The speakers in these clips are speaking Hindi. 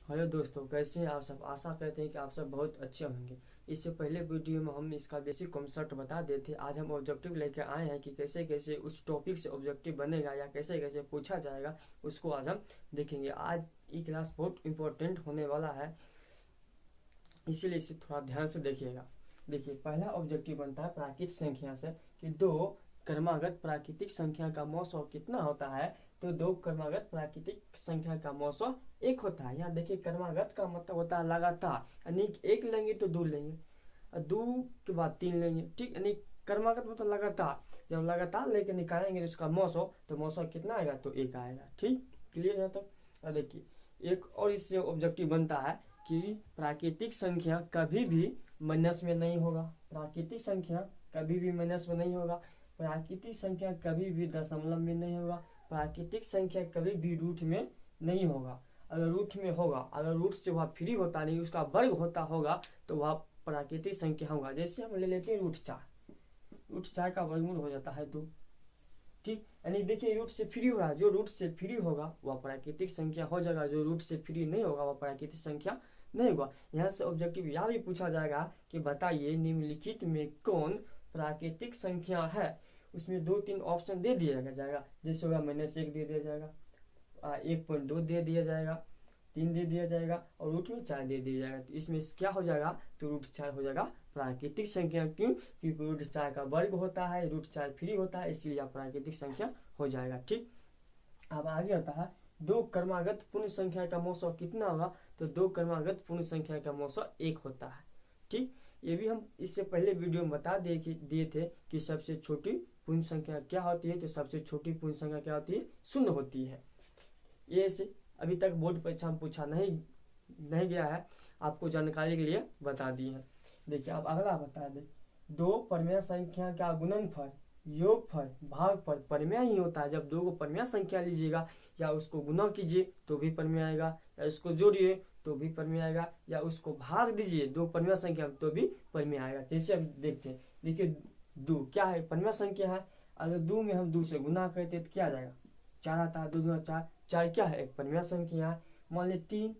हेलो दोस्तों, कैसे हैं आप सब। आशा करते हैं कि आप सब बहुत अच्छे होंगे। इससे पहले वीडियो में हम इसका बेसिक कॉन्सेप्ट बता देते। आज हम ऑब्जेक्टिव लेकर आए हैं कि कैसे कैसे उस टॉपिक से ऑब्जेक्टिव बनेगा या कैसे कैसे पूछा जाएगा, उसको आज हम देखेंगे। आज ये क्लास बहुत इंपॉर्टेंट होने वाला है, इसीलिए इसे थोड़ा ध्यान से देखिएगा। देखिए, पहला ऑब्जेक्टिव बनता है प्राकृतिक संख्या से कि दो क्रमागत प्राकृतिक संख्या का मौसम कितना होता है। तो दो क्रमागत प्राकृतिक संख्या का मौसम एक होता है। यहाँ देखिए, क्रमागत का मतलब होता है लगातार, यानी एक लेंगे तो दो लेंगे और दो के बाद तीन लेंगे, ठीक। यानी क्रमागत मतलब लगातार, जब लगातार लेके निकालेंगे उसका मौसम, तो मौसम कितना आएगा, तो एक आएगा, ठीक। क्लियर है तक। और देखिए एक और इससे ऑब्जेक्टिव बनता है कि प्राकृतिक संख्या कभी भी माइनस में नहीं होगा। प्राकृतिक संख्या कभी भी माइनस में नहीं होगा। प्राकृतिक संख्या कभी भी दशमलव में नहीं होगा। प्राकृतिक संख्या कभी भी रूट में नहीं होगा। अगर रूट में होगा, अगर रूट से वह फ्री होता नहीं, उसका वर्ग होता होगा, तो वह प्राकृतिक संख्या होगा। जैसे हम ले लेते हैं रूट 4, रूट 4 का वर्गमूल हो जाता है 2, ठीक। यानी देखिए, रूट से फ्री होगा, जो रूट से फ्री होगा वह प्राकृतिक संख्या हो जाएगा, जो रूट से फ्री नहीं होगा वह प्राकृतिक संख्या नहीं होगा। यहाँ से ऑब्जेक्टिव यह भी पूछा जाएगा कि बताइए निम्नलिखित में कौन प्राकृतिक संख्या है। उसमें 2-3 ऑप्शन दे दिया जाएगा, जैसे होगा -1 दे दिया जाएगा, 1.2 दे दिया जाएगा, 3 दे दिया जाएगा और रूट में 4 दे दिया जाएगा। तो इसमें क्या हो जाएगा, तो रूट 4 हो जाएगा प्राकृतिक संख्या। क्यों? क्योंकि रूट 4 का वर्ग होता है, रूट 4 फ्री होता है, इसलिए प्राकृतिक संख्या हो जाएगा, ठीक। अब आगे आता है दो क्रमागत पूर्ण संख्या का मौसम कितना होगा। तो दो क्रमागत पूर्ण संख्या का मौसम 1 होता है, ठीक। ये भी हम इससे पहले वीडियो में बता दिए थे कि सबसे छोटी पूर्ण संख्या क्या होती है। तो सबसे छोटी पूर्ण संख्या क्या होती है, 0 होती है। ये से अभी तक बोर्ड परीक्षा में पूछा नहीं गया है, आपको जानकारी के लिए बता दिए हैं। देखिए अब अगला बता दे, दो परिमेय संख्या का गुणनफल, योगफल, भागफल परिमेय ही होता है। जब दो को परिमेय संख्या लीजिएगा या उसको गुना कीजिए तो भी परिमेय आएगा, या उसको जोड़िए तो भी परिमेय आएगा, या उसको भाग दीजिए दो परिमेय संख्या तो भी परिमेय आएगा। जैसे अब देखते हैं, देखिए दो क्या है, परिमेय संख्या है। अगर दो में हम 2 से गुना करते तो क्या आ जाएगा, 4 आता है। 2 दूना 4, 4 क्या है, एक परिमेय संख्या है। मान ली 3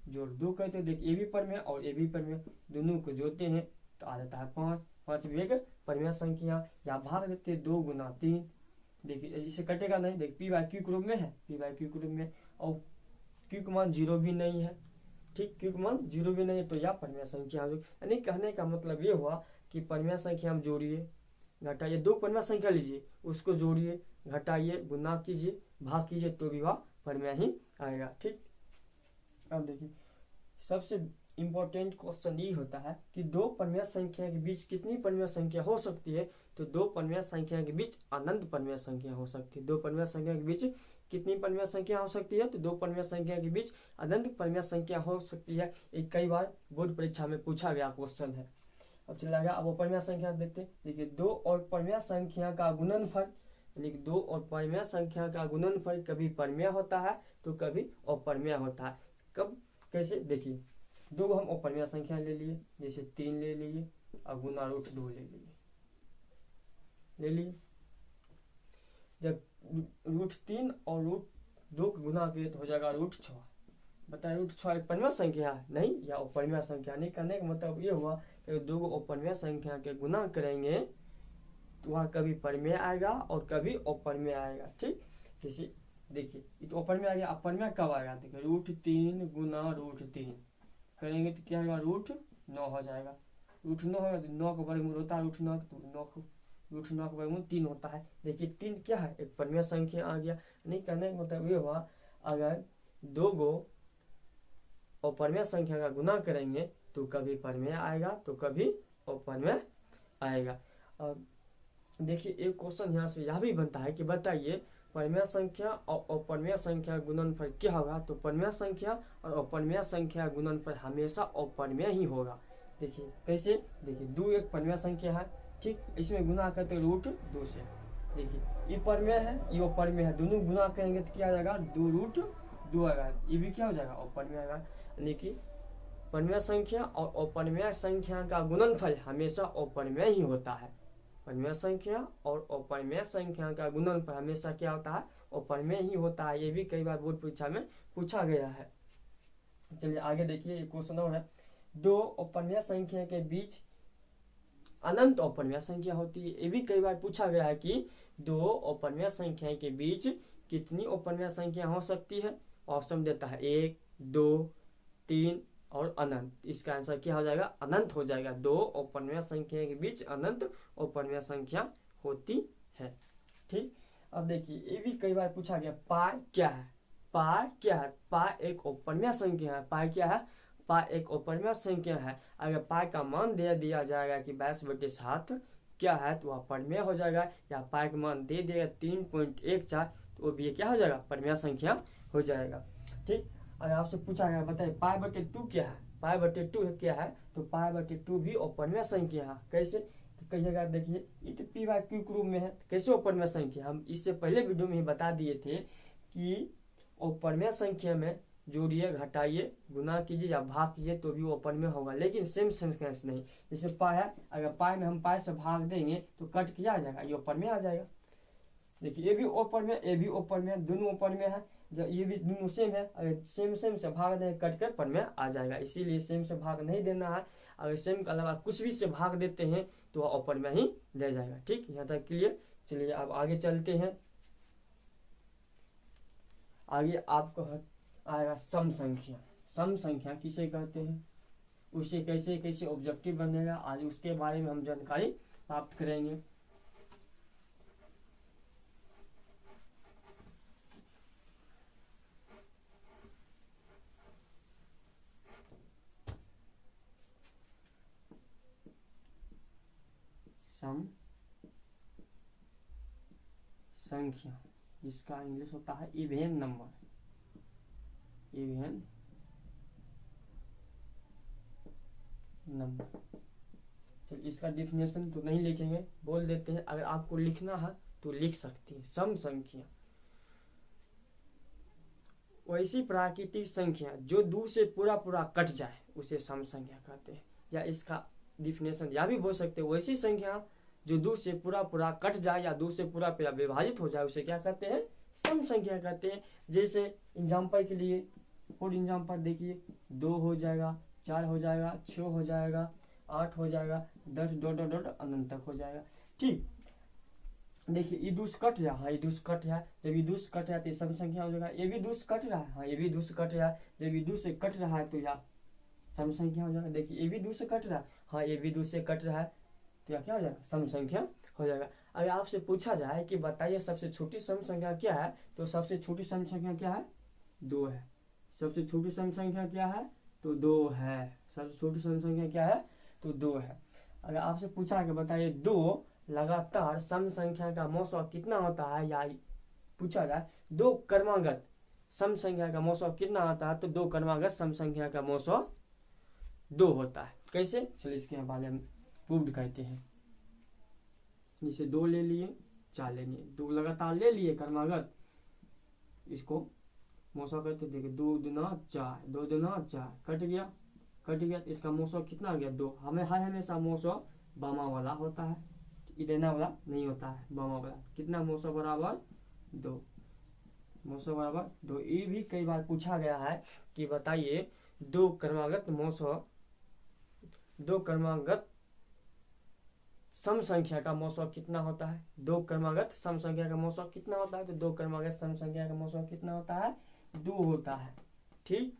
जोड़ 2 करते हो, देखिए ये भी परिमेय और ये भी परिमेय, दोनों को जोड़ते हैं तो आ जाता है 5। 5 भी एक परिमेय संख्या। या भाग देते 2 गुना 3, देखिए इसे कटेगा नहीं, देखिए पी बाई क्यू के रूप में है, पी बाई क्यू के रूप में, और क्यू का मान 0 भी नहीं है, ठीक। क्यू का मान 0 भी नहीं है तो यह परिमेय संख्या हो। यानी कहने का मतलब ये हुआ कि परिमेय संख्या हम जोड़िए घटाइए, दो परिमेय संख्या लीजिए, उसको जोड़िए घटाइए गुना कीजिए भाग कीजिए तो भी वह परिमेय ही आएगा, ठीक। अब देखिए सबसे इम्पोर्टेंट क्वेश्चन ये होता है कि दो परिमेय संख्या के बीच कितनी परिमेय संख्या हो सकती है। तो दो परिमेय संख्या के बीच अनंत परिमेय संख्या हो सकती है। दो परिमेय संख्या के बीच कितनी परिमेय संख्या हो सकती है, तो दो परिमेय संख्या के बीच अनंत परिमेय संख्या हो सकती है। एक कई बार बोर्ड परीक्षा में पूछा गया क्वेश्चन है। अब चला गया, अब परिमेय संख्या देखते। देखिए दो और परिमेय संख्या का गुणनफल, यानी दो और परिमेय संख्या का गुणनफल कभी परिमेय होता है तो कभी अपरिमेय होता है। कब कैसे, देखिए दो हम अपरिमेय संख्या ले लिए, जैसे 3 ले लिए और गुना √2 ले लिए। जब √3 और √2 को गुना किए तो हो जाएगा √6। बताए √6 एक परिमेय संख्या है नहीं, या अपरिमेय संख्या नहीं। कहने का मतलब ये हुआ कि दो को अपरिमेय संख्या के गुना करेंगे तो वह कभी परिमेय आएगा और कभी अपरिमेय आएगा, ठीक। जैसे देखिए ये तो अपरिमेय आ गया, अपरिमेय कब आएगा, देखिए √3 गुना √3 करेंगे तो क्या होगा, √9 हो जाएगा। √9 होगा तो 9 का वर्गमूल होता है √9, तो √9 का वर्गमूल 3 होता है। देखिए 3 क्या है, एक परिमेय संख्या आ गया। नहीं कहने का मतलब ये हुआ अगर दो गो अपरिमेय संख्या का गुना करेंगे तो कभी परिमेय आएगा तो कभी अपरिमेय आएगा। और देखिए एक क्वेश्चन यहाँ से यह भी बनता है कि बताइए परिमेय संख्या और अपरिमेय संख्या गुणनफल क्या होगा। तो परिमेय संख्या और अपरिमेय संख्या गुणनफल हमेशा अपरिमेय ही होगा। देखिए कैसे, देखिए 2 एक परिमेय संख्या है, ठीक। इसमें गुना करते √2 से, देखिए ये परिमेय है ये अपरिमेय है, दोनों गुना करेंगे तो क्या आ जाएगा, 2√2 आएगा। ये भी क्या हो जाएगा, अपरिमेय आएगा। यानी कि परिमेय संख्या और अपरिमेय संख्या का गुणनफल हमेशा अपरिमेय ही होता है। परिमेय संख्या और अपरिमेय संख्या का गुणनफल हमेशा क्या होता है, अपरिमेय ही होता है। ये भी कई बार बोर्ड परीक्षा में पूछा गया है। चलिए आगे देखिए, क्वेश्चन और है, दो अपन्या संख्या के बीच अनंत अपन्या संख्या होती है। ये भी कई बार पूछा गया है कि दो अपन्या संख्या के बीच कितनी अपन्या संख्या हो सकती है। ऑप्शन देता है 1, 2, 3 और अनंत। इसका आंसर क्या हो जाएगा? अनंत हो जाएगा। दो अपन्या संख्या के बीच अनंत अपन्या संख्या होती है। ठीक, अब देखिए ये भी कई बार पूछा गया, पाई क्या है? पाई क्या है? पाई एक अपन्या संख्या है। पाई क्या है? पाई एक अपन्या संख्या है। अगर पाई का मान दे दिया जाएगा कि 22/7 क्या है तो वह परमेय हो जाएगा, या पाई का मान दे देगा 3.14 तो वो भी क्या हो जाएगा? परमेय संख्या हो जाएगा। ठीक, अगर आपसे पूछा गया बताइए पाई/2 क्या है? पाई/2 क्या है? तो पाई/2 भी अपन्या संख्या है। कैसे? तो कहिएगा, देखिए ये तो p/q के रूप में है, कैसे अपन्या संख्या? हम इससे पहले वीडियो में ही बता दिए थे कि अपन्या संख्या में जोड़िए, घटाइए, गुना कीजिए या भाग कीजिए तो भी वो अपन्य होगा, लेकिन सेम संख्या से नहीं। जैसे पाई है, अगर पाई में हम पाई से भाग देंगे तो कट क्या आ जाएगा? ये अपन्य आ जाएगा। देखिए ये भी अपन्य, ये भी अपन्य, दोनों अपन्य है। जब ये भी दोनों सेम है, अगर सेम से भाग देंगे कट कर परमेय आ जाएगा। इसीलिए सेम से भाग नहीं देना है। अगर सेम के अलावा कुछ भी से भाग देते हैं तो वह अपन्य ही रह जाएगा। ठीक, यहाँ तक क्लियर। चलिए अब आगे चलते हैं। आगे आपको आएगा सम संख्या। सम संख्या किसे कहते हैं, उसे कैसे कैसे ऑब्जेक्टिव बनेगा, आज उसके बारे में हम जानकारी प्राप्त करेंगे। सम संख्या, जिसका इंग्लिश होता है इवेन नंबर। Even number. चलिए इसका डिफिनेशन तो नहीं लिखेंगे, बोल देते हैं। अगर आपको लिखना है तो लिख सकते हैं। सम संख्या वैसी प्राकृतिक संख्या जो 2 से पूरा पूरा कट जाए उसे सम संख्या कहते हैं। या इसका डिफिनेशन या भी बोल सकते हैं, वैसी संख्या जो 2 से पूरा पूरा कट जाए या 2 से पूरा पूरा विभाजित हो जाए उसे क्या कहते हैं? सम संख्या कहते हैं। जैसे एग्जाम्पल के लिए, फॉर एग्जाम्पल देखिए, 2 हो जाएगा, 4 हो जाएगा, 6 हो जाएगा, 8 हो जाएगा, 10 डॉट डॉट डॉट अनंत तक हो जाएगा। ठीक, देखिए ये 2 कट रहा है, ये 2 कट रहा है। जब ये 2 कट रहा है तो ये सम संख्या हो जाएगा। ये भी 2 कट रहा है, हाँ ये भी 2 कट रहा है। जब ये 2 से कट रहा है तो यह सम संख्या हो जाएगा। देखिए ये भी 2 से कट रहा है, हाँ ये भी 2 से कट रहा है तो यह क्या हो जाएगा? सम संख्या हो जाएगा। अगर आपसे पूछा जाए कि बताइए सबसे छोटी सम संख्या क्या है, तो सबसे छोटी सम संख्या क्या है? 2 है। सबसे छोटी सम संख्या क्या है? तो 2 है। सबसे छोटी सम संख्या क्या है? तो 2 है। अगर आपसे पूछा कि बताइए 2 लगातार सम संख्या का मौसम कितना होता है, या पूछा जाए 2 क्रमागत सम संख्या का मौसम कितना होता है, तो 2 क्रमागत सम संख्या का मौसम 2 होता है। कैसे? चलिए इसके बारे में प्रूव्ड कहते हैं। जैसे 2 ले लिए, 4 ले लिए, 2 लगातार ले लिए क्रमागत, इसको मौसम कहते हैं। देखिए 2 दूना 4, 2 दूना 4, कट गया, कट गया तो इसका मौसम कितना आ गया? 2। हमें हर हमेशा मौसम बामा वाला होता है, इडेना वाला नहीं होता है, बामा वाला। कितना? मौसम बराबर 2। मौसम बराबर 2। ये भी कई बार पूछा गया है कि बताइए 2 क्रमागत मौसम, 2 क्रमागत सम संख्या का मौसम कितना होता है? 2 क्रमागत सम संख्या का मौसम कितना होता है? तो 2 क्रमागत सम संख्या का मौसम कितना होता है? 2 होता है। ठीक,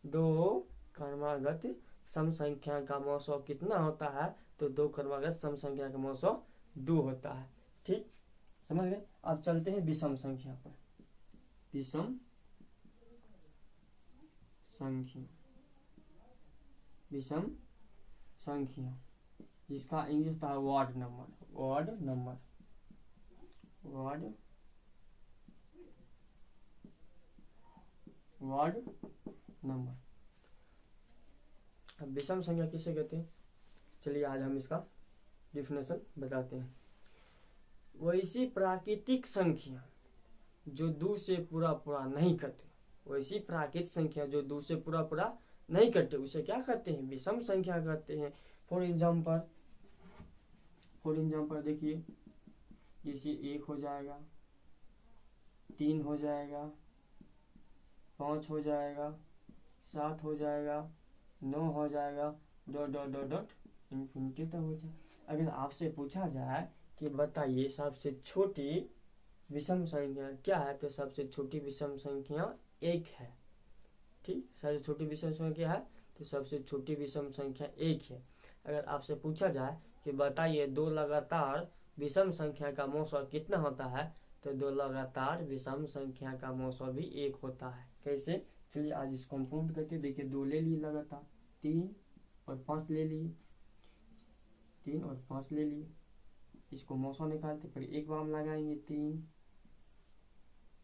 2 क्रमागत सम संख्या का मौसम कितना होता है? तो 2 क्रमागत सम संख्या का मौसम 2 होता है। ठीक, समझ गए। अब चलते हैं विषम संख्या पर। विषम संख्या, विषम संख्या जिसका इंग्लिश होता है ward number. Ward number, ward ward number. अब विषम संख्या किसे कहते हैं? चलिए आज हम इसका डिफिनेशन बताते हैं। वैसी प्राकृतिक संख्या जो 2 से पूरा पूरा नहीं कटे, वैसी प्राकृतिक संख्या जो 2 से पूरा पूरा नहीं कटे उसे क्या कहते हैं? विषम संख्या कहते हैं। फॉर एग्जाम्पल देखिए, जैसे 1 हो जाएगा, 3 हो जाएगा, 5 हो जाएगा, 7 हो जाएगा, 9 हो जाएगा, dot dot dot dot infinity तक हो जाए। अगर आपसे पूछा जाए कि बताइए सबसे छोटी विषम संख्या क्या है, तो सबसे छोटी विषम संख्या 1 है। ठीक, सबसे छोटी विषम संख्या क्या है, तो सबसे छोटी विषम संख्या 1 है। अगर आपसे पूछा जाए कि बताइए दो लगातार विषम संख्या का मौसम कितना होता है, तो दो लगातार विषम संख्या का मौसम भी 1 होता है। कैसे, चलिए आज इसको हम प्रूव करते। देखिए 2 ले लिए लगातार, 3 और 5 ले लिए, 3 और 5 ले लिए, इसको मौसम निकालते, फिर एक बार लगाएंगे 3,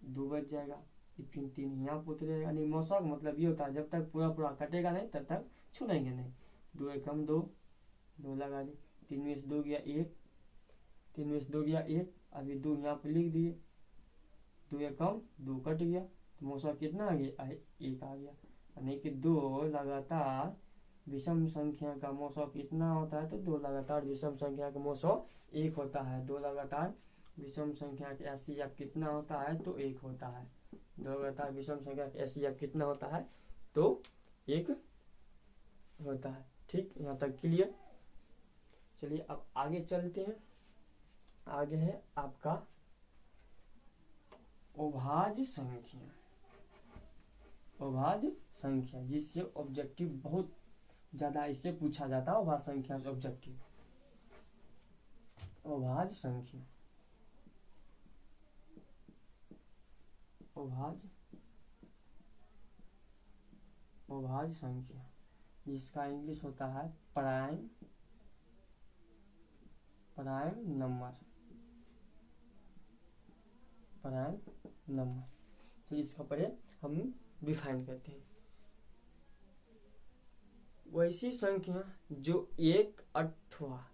2 बच जाएगा, फिर 3 यहाँ पर उतरेगा। नहीं, मौसम मतलब ये होता है जब तक पूरा पूरा कटेगा नहीं तब तक छुड़ेंगे नहीं। 2 एकम 2, 2 लगा दी, 3 में से 2 गया 1, 3 में से 2 गया 1, अभी 2 यहाँ पर लिख दिए, 2 एकम 2 कट गया, तो मौसम कितना आ गया, 1 आ गया। यानी कि 2 लगातार विषम संख्या का मौसम कितना होता है, तो 2 लगातार विषम संख्या का मौसम 1 होता है। 2 लगातार विषम संख्या का एचसीएफ कितना होता है, तो 1 होता है। 2 लगातार विषम संख्या का एचसीएफ कितना होता है, तो 1 होता है। ठीक, यहाँ तक क्लियर। चलिए अब आगे चलते हैं। आगे है आपका अभाज्य संख्या। अभाज्य संख्या जिससे ऑब्जेक्टिव बहुत ज्यादा इससे पूछा जाता है, अभाज्य संख्या से ऑब्जेक्टिव। अभाज्य संख्या, अभाज्य संख्या जिसका इंग्लिश होता है प्राइम नंबर। चलिए इसका पहले हम डिफाइन करते हैं। वैसी संख्या जो 1 अथवा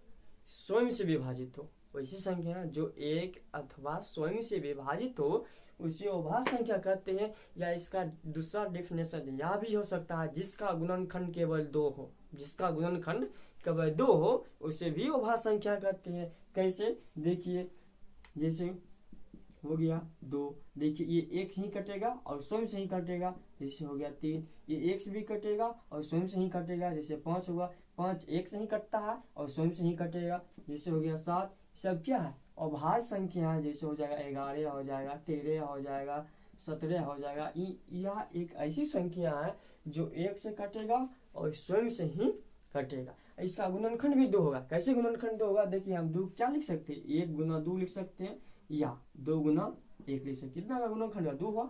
स्वयं से विभाजित हो, वैसी संख्या जो 1 अथवा स्वयं से विभाजित हो उसे अभाज्य संख्या कहते हैं। या इसका दूसरा डेफिनेशन यह भी हो सकता है जिसका गुणनखंड केवल 2 हो, जिसका गुणनखंड केवल 2 हो उसे भी अभाज्य संख्या कहते हैं। कैसे, देखिए जैसे हो गया 2, देखिए ये 1 से ही कटेगा और स्वयं से ही कटेगा, जैसे हो गया 3, ये 1 से भी कटेगा और स्वयं से ही कटेगा, जैसे 5 हुआ, 5 1 से ही कटता है और स्वयं से ही कटेगा, जैसे हो गया 7। सब क्या है, अभाज्य संख्या है। जैसे हो जाएगा 11 हो जाएगा, 13 हो जाएगा, 17 हो जाएगा। यह एक ऐसी संख्या है जो 1 से कटेगा और स्वयं से ही कटेगा। इसका गुणनखंड भी 2 होगा। कैसे गुणनखंड 2 होगा, देखिए हम 2 क्या लिख सकते हैं, 1 गुना 2 लिख सकते हैं, या 2 गुना 1 लिख सकते हैं। कितना का गुणनखंड है, 2 हुआ।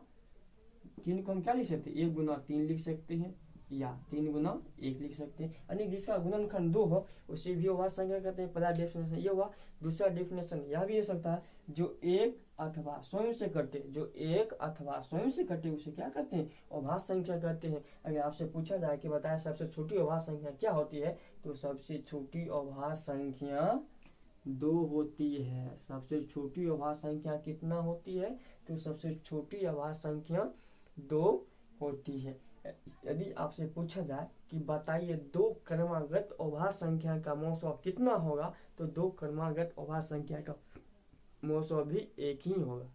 3 को हम क्या लिख सकते हैं, 1 गुना 3 लिख सकते हैं, या 3 गुना 1 लिख सकते हैं। यानी जिसका गुणनखंड 2 हो उसे भी अभाज्य संख्या कहते हैं। पहला डेफिनेशन ये हुआ। दूसरा डेफिनेशन यह भी हो सकता है जो 1 अथवा स्वयं से कटे, जो 1 अथवा स्वयं से कटे उसे क्या कहते हैं, अभाज्य संख्या कहते हैं। अगर आपसे पूछा जाए कि बताए सबसे छोटी अभाज्य संख्या क्या होती है, तो सबसे छोटी अभाज्य संख्या 2 होती है। सबसे छोटी अभाज्य संख्या कितना होती है, तो सबसे छोटी अभाज्य संख्या 2 होती है। यदि आपसे पूछा जाए कि बताइए 2 क्रमागत अभाज्य संख्या का मौसम कितना होगा, तो 2 क्रमागत अभाज्य संख्या का मौसम भी 1 ही होगा।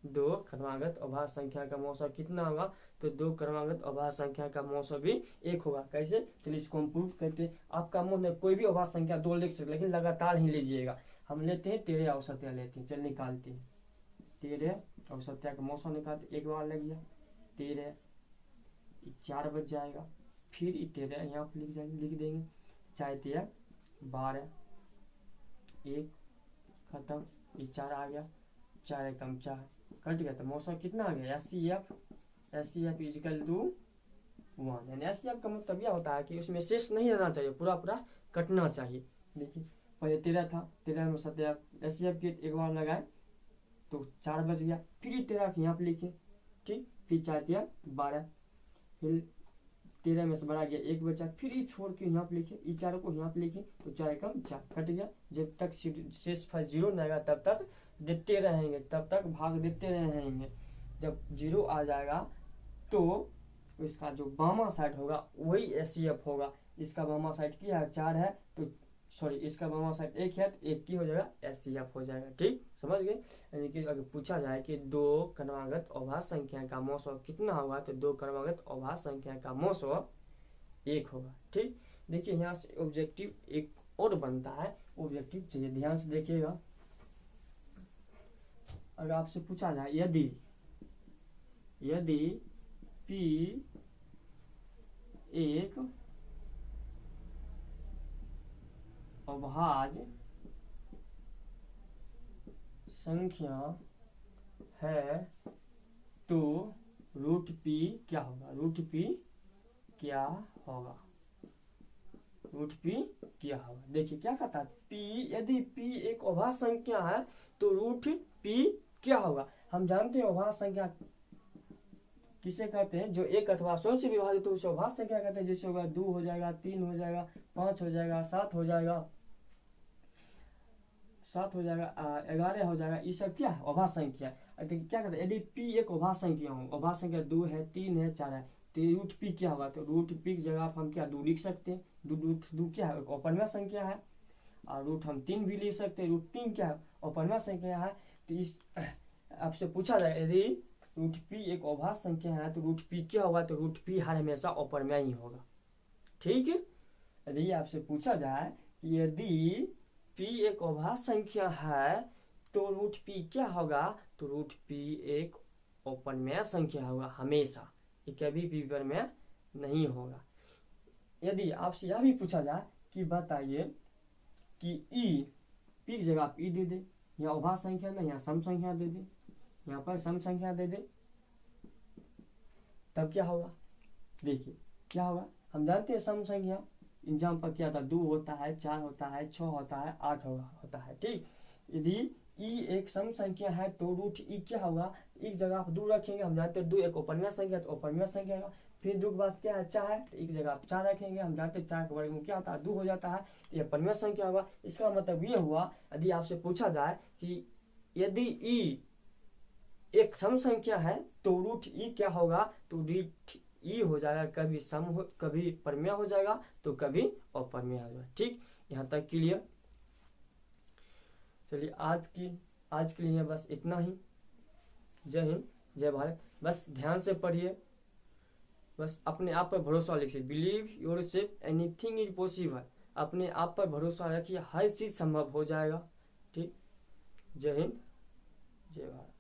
2 क्रमागत अभाज्य संख्या का मौसम कितना होगा, तो 2 क्रमागत अभाज्य संख्या का मौसम भी 1 होगा। कैसे, चलिए इसको हम प्रूव करते हैं। आपका मन है कोई भी अभाज्य संख्या 2 लिख सकते, लेकिन लगातार ही लीजिएगा। हम लेते हैं 13 औसत्या लेते हैं, चल निकालते हैं। 13 औसत्या का मौसम निकालते, एक बार लग गया 13, 4 बच जाएगा, फिर 13 यहाँ पर लिख देंगे, 4 13 12, 1 खत्म, ये 4 आ गया, 4 एकम 4 कट गया, तो मौसम कितना आ गया, एचसीएफ इजिकल टू 1। यानी एचसीएफ का मतलब यह होता है कि उसमें शेष नहीं रहना चाहिए, पूरा पूरा कटना चाहिए। देखिए पहले 13 था, 13 में 7 एचसीएफ के एक बार लगाए तो 4 बच गया, फिर 13 यहाँ पे लिखे, ठीक, फिर 4 13 12, फिर 13 में से बढ़ा गया 1 बचा, फिर ये छोड़ के यहाँ पे लिखे, ये 4 को यहाँ पे लिखे, तो 4 एकम 4 कट गया। जब तक शेष 0 नहीं आएगा तब तक देते रहेंगे, तब तक भाग देते रहेंगे। जब 0 आ जाएगा तो इसका जो बामा साइड होगा वही एचसीएफ होगा। इसका बामा साइड क्या है, 4 है, तो सॉरी इसका बामा साइड 1 है, तो 1 की हो जाएगा एचसीएफ हो जाएगा। ठीक, समझ गए। यानी कि अगर पूछा जाए कि दो क्रमागत अभाज्य संख्या का मौसो कितना होगा, तो दो क्रमागत अभाज्य संख्या का मौसो 1 होगा। ठीक, देखिए यहाँ से ऑब्जेक्टिव एक और बनता है, ऑब्जेक्टिव चाहिए, ध्यान से देखिएगा। अगर आपसे पूछा जाए यदि P एक अभाज्य संख्या है तो रूट P क्या होगा, रूट P क्या होगा, रूट P क्या होगा। देखिए क्या कहता है, यदि P एक अभाज्य संख्या है तो रूट P क्या होगा। हम जानते हैं अभाज्य संख्या किसे कहते हैं, जो एक अथवा शून्य से विभाजित हो उसे अभाज्य संख्या कहते हैं। जैसे होगा 2 हो जाएगा, 3 हो जाएगा, 5 हो जाएगा, 7 हो जाएगा, 11 हो जाएगा, ये सब क्या है अभाज्य संख्या। क्या कहते हैं, यदि P एक अभाज्य संख्या हो, अभाज्य संख्या 2 है, 3 है, 4 है, तो रूट P क्या होगा, तो रूट P की जगह हम क्या 2 लिख सकते हैं। रूट 2 क्या है, अपरिमेय संख्या है, और रूट हम 3 भी लिख सकते हैं। रूट 3 क्या है, अपरिमेय संख्या है। तो इस आपसे पूछा जाए यदि रूट P एक अभाज्य संख्या है तो रूट P क्या होगा, तो रूट P हर हमेशा अपरिमेय ही होगा। ठीक है, यदि आपसे पूछा जाए कि यदि P एक अभाज्य संख्या है तो रूट P क्या होगा, तो रूट P एक अपरिमेय संख्या होगा हमेशा, ये कभी भी परिमेय नहीं होगा। यदि आपसे यह भी पूछा जाए कि बताइए कि P की जगह आप E दे दे, यहाँ अभाज्य संख्या ना, यहाँ सम संख्या दे दे, यहाँ पर सम संख्या दे दे, तब क्या होगा। देखिए क्या होगा, हम जानते हैं सम संख्या एग्जाम पर क्या था, 2 होता है, 4 होता है, 6 होता है, 8 होता है। ठीक, यदि ई एक सम संख्या है तो रूट ई क्या होगा, एक जगह आप 2 रखेंगे, हम जानते हैं 2 एक अपरिमेय संख्या तो अपरिमेय संख्या होगा। फिर 2 के बाद क्या है 4 है, तो एक जगह आप 4 रखेंगे, हम जानते हैं 4 के वर्ग में क्या होता है 2 हो जाता है, तो यह अपरिमेय संख्या होगा। इसका मतलब ये हुआ, यदि आपसे पूछा जाए कि यदि ई एक सम संख्या है तो रूट ई क्या होगा, तो रूट ई हो जाएगा, कभी सम हो, कभी परिमेय हो जाएगा, तो कभी अपरिमेय हो जाएगा। ठीक, यहाँ तक क्लियर। चलिए आज के लिए बस इतना ही। जय हिंद, जय भारत। बस ध्यान से पढ़िए, बस अपने आप पर भरोसा रखिए। Believe yourself, anything is possible. अपने आप पर भरोसा रखिए, हर चीज संभव हो जाएगा। ठीक, जय हिंद, जय भारत।